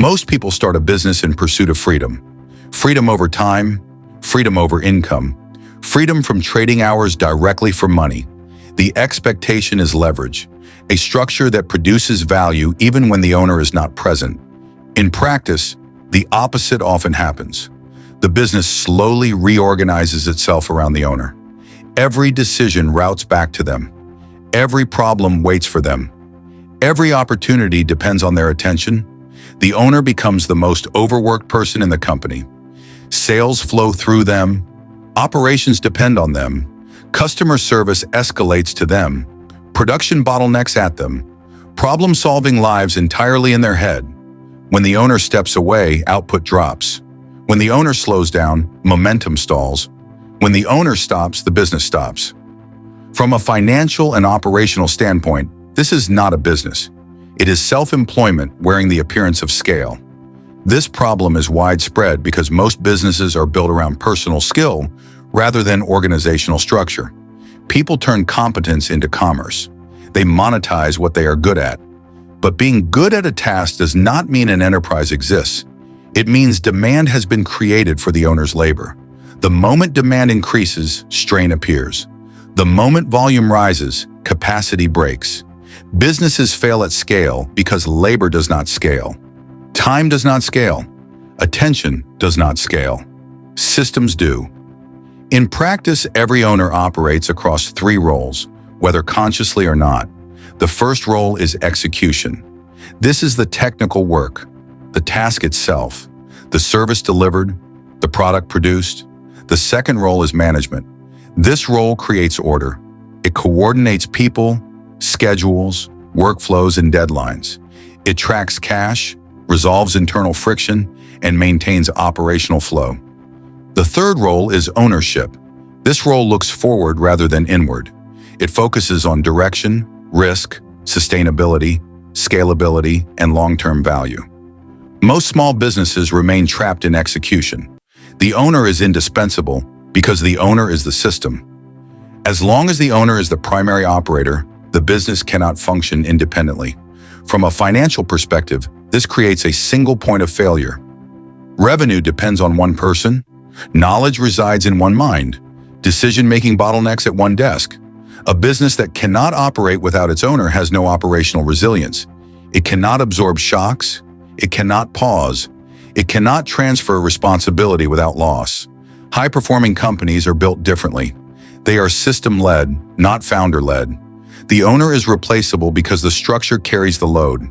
Most people start a business in pursuit of freedom. Freedom over time, freedom over income, freedom from trading hours directly for money. The expectation is leverage, a structure that produces value even when the owner is not present. In practice, the opposite often happens. The business slowly reorganizes itself around the owner. Every decision routes back to them. Every problem waits for them. Every opportunity depends on their attention. The owner becomes the most overworked person in the company. Sales flow through them. Operations depend on them. Customer service escalates to them. Production bottlenecks at them. Problem-solving lives entirely in their head. When the owner steps away, output drops. When the owner slows down, momentum stalls. When the owner stops, the business stops. From a financial and operational standpoint, this is not a business. It is self-employment wearing the appearance of scale. This problem is widespread because most businesses are built around personal skill rather than organizational structure. People turn competence into commerce. They monetize what they are good at. But being good at a task does not mean an enterprise exists. It means demand has been created for the owner's labor. The moment demand increases, strain appears. The moment volume rises, capacity breaks. Businesses fail at scale because labor does not scale. Time does not scale. Attention does not scale. Systems do. In practice, every owner operates across three roles, whether consciously or not. The first role is execution. This is the technical work, the task itself, the service delivered, the product produced. The second role is management. This role creates order. It coordinates people, schedules, workflows, and deadlines. It tracks cash, resolves internal friction, and maintains operational flow. The third role is ownership. This role looks forward rather than inward. It focuses on direction, risk, sustainability, scalability, and long-term value. Most small businesses remain trapped in execution. The owner is indispensable because the owner is the system. As long as the owner is the primary operator, the business cannot function independently. From a financial perspective, this creates a single point of failure. Revenue depends on one person. Knowledge resides in one mind. Decision-making bottlenecks at one desk. A business that cannot operate without its owner has no operational resilience. It cannot absorb shocks. It cannot pause. It cannot transfer responsibility without loss. High-performing companies are built differently. They are system-led, not founder-led. The owner is replaceable because the structure carries the load.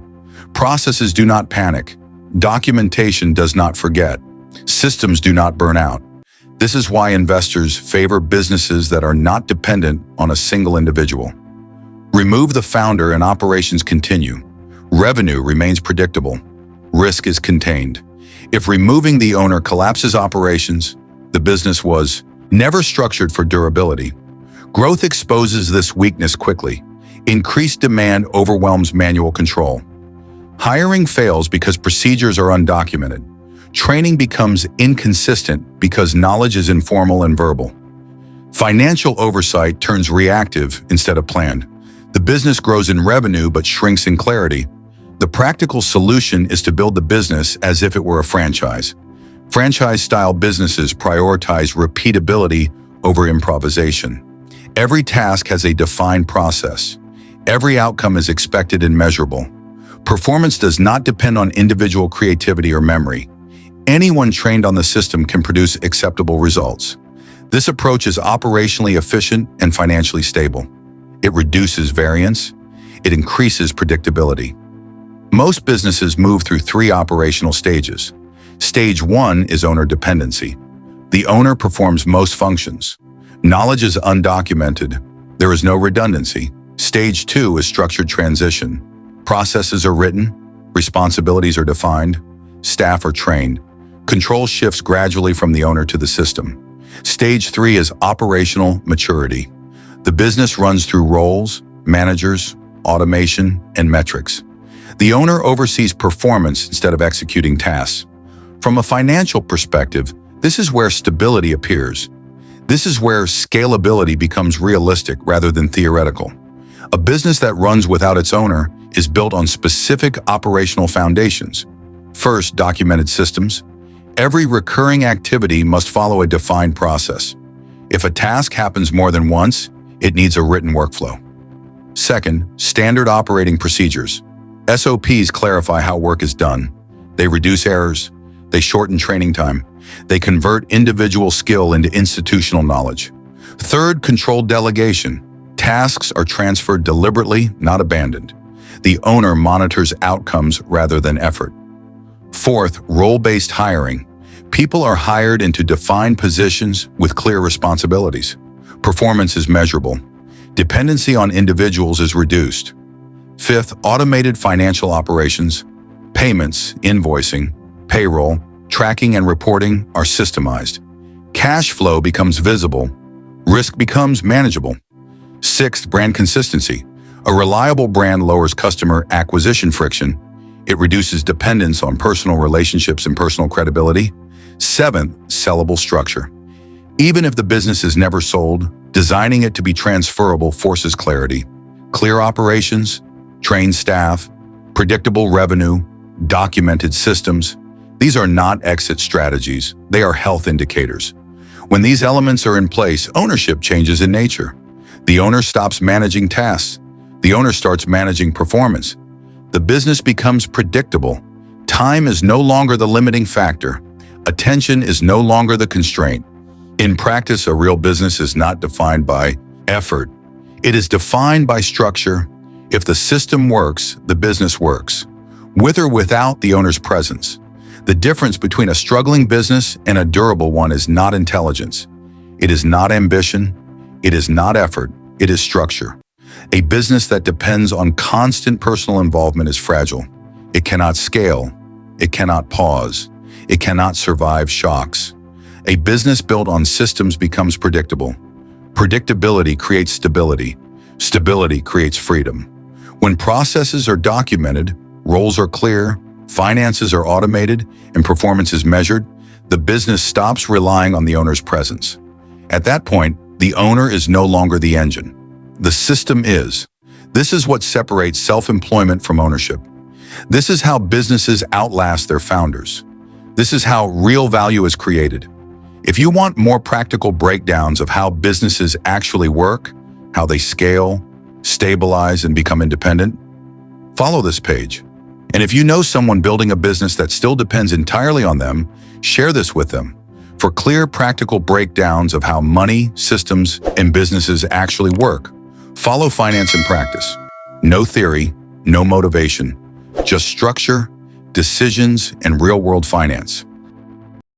Processes do not panic. Documentation does not forget. Systems do not burn out. This is why investors favor businesses that are not dependent on a single individual. Remove the founder and operations continue. Revenue remains predictable. Risk is contained. If removing the owner collapses operations, the business was never structured for durability. Growth exposes this weakness quickly. Increased demand overwhelms manual control. Hiring fails because procedures are undocumented. Training becomes inconsistent because knowledge is informal and verbal. Financial oversight turns reactive instead of planned. The business grows in revenue but shrinks in clarity. The practical solution is to build the business as if it were a franchise. Franchise-style businesses prioritize repeatability over improvisation. Every task has a defined process. Every outcome is expected and measurable. Performance does not depend on individual creativity or memory. Anyone trained on the system can produce acceptable results. This approach is operationally efficient and financially stable. It reduces variance. It increases predictability. Most businesses move through three operational stages. Stage 1 is owner dependency. The owner performs most functions. Knowledge is undocumented. There is no redundancy. Stage 2 is structured transition. Processes are written. Responsibilities are defined. Staff are trained. Control shifts gradually from the owner to the system. Stage 3 is operational maturity. The business runs through roles, managers, automation, and metrics. The owner oversees performance instead of executing tasks. From a financial perspective, this is where stability appears. This is where scalability becomes realistic rather than theoretical. A business that runs without its owner is built on specific operational foundations. First, documented systems. Every recurring activity must follow a defined process. If a task happens more than once, it needs a written workflow. Second, standard operating procedures. SOPs clarify how work is done. They reduce errors. They shorten training time. They convert individual skill into institutional knowledge. Third, controlled delegation. Tasks are transferred deliberately, not abandoned. The owner monitors outcomes rather than effort. Fourth, role-based hiring. People are hired into defined positions with clear responsibilities. Performance is measurable. Dependency on individuals is reduced. Fifth, automated financial operations. Payments, invoicing, payroll, tracking and reporting are systemized. Cash flow becomes visible. Risk becomes manageable. Sixth, brand consistency. A reliable brand lowers customer acquisition friction. It reduces dependence on personal relationships and personal credibility. Seventh, sellable structure. Even if the business is never sold, designing it to be transferable forces clarity. Clear operations, trained staff, predictable revenue, documented systems. These are not exit strategies, they are health indicators. When these elements are in place, ownership changes in nature. The owner stops managing tasks. The owner starts managing performance. The business becomes predictable. Time is no longer the limiting factor. Attention is no longer the constraint. In practice, a real business is not defined by effort. It is defined by structure. If the system works, the business works, with or without the owner's presence. The difference between a struggling business and a durable one is not intelligence. It is not ambition. It is not effort. It is structure. A business that depends on constant personal involvement is fragile. It cannot scale. It cannot pause. It cannot survive shocks. A business built on systems becomes predictable. Predictability creates stability. Stability creates freedom. When processes are documented, roles are clear, finances are automated, and performance is measured, the business stops relying on the owner's presence. At that point, the owner is no longer the engine. The system is. This is what separates self-employment from ownership. This is how businesses outlast their founders. This is how real value is created. If you want more practical breakdowns of how businesses actually work, how they scale, stabilize, and become independent, follow this page. And if you know someone building a business that still depends entirely on them, share this with them. For clear, practical breakdowns of how money, systems, and businesses actually work, follow Finance in Practice. No theory, no motivation, just structure, decisions, and real-world finance.